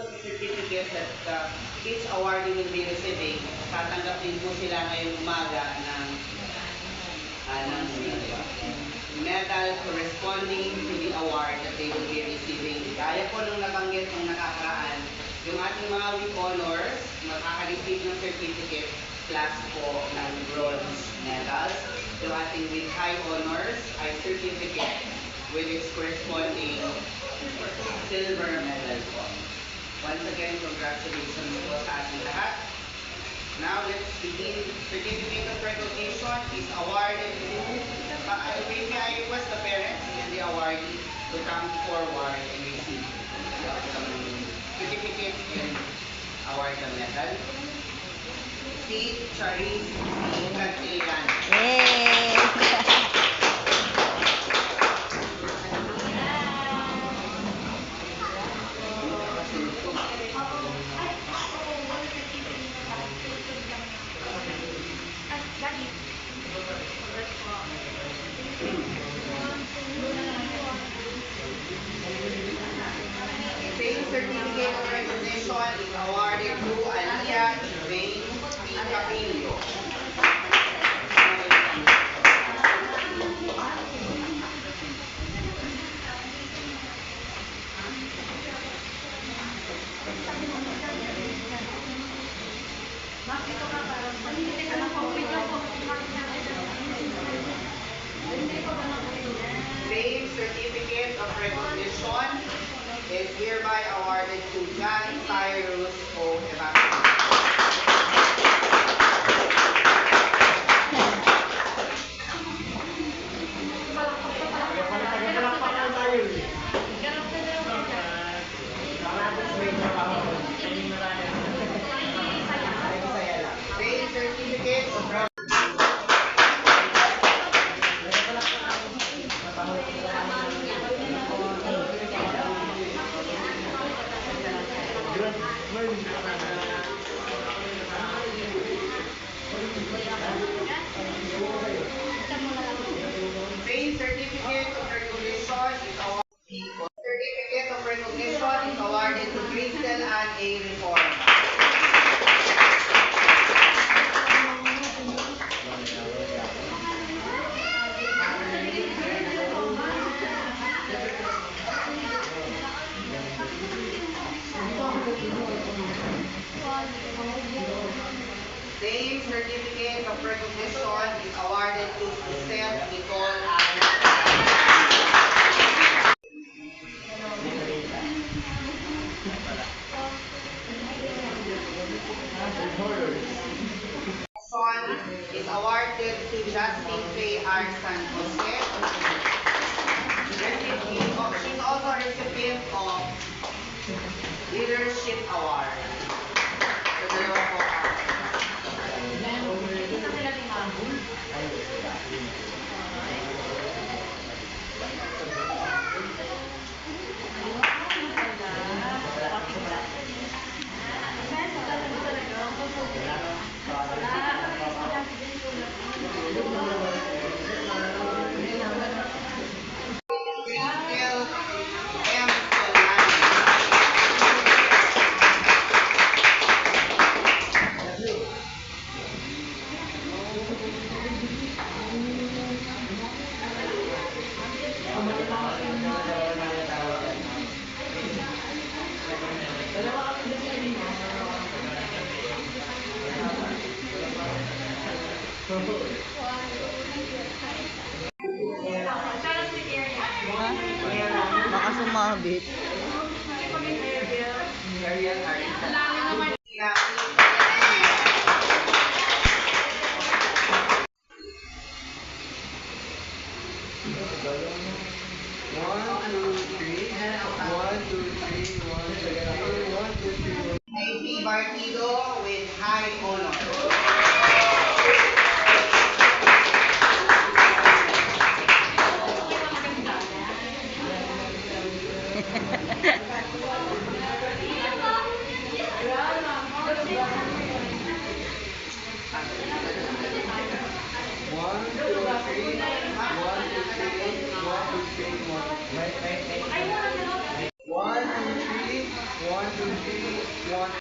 certificate that each awardee will be receiving. Tatanggap din po sila ngayong umaga ng medal corresponding to the award that they will be receiving. Kaya po nung nabanggit nung nakakaraan, yung ating mga with honors, makaka-receive ng certificate plus po ng bronze medals. Yung ating with high honors ay certificate with its corresponding silver medal po. Once again, congratulations po sa ating lahat. Now, let's begin. Certificate of recognition is awarded to, may I request the parents and the awardee to come forward and receive some certificate and award the medal. Si Charis Cantilian. Yay! Same certificate of recognition is awarded to Alia Jane P. Capillo. Same certificate of recognition is hereby awarded to John Cyrus O. Same certificate of Same certificate of recognition is awarded to Crystal Ann A. Reform. Same certificate of recognition is awarded to Suzette Nicole Allen. Is awarded to Justin Faye R. San Jose. She's also a recipient of Leadership Award. So, dalawa po. Baka sumabit. AP Bartido with high honor. 1, 2, 3, 1,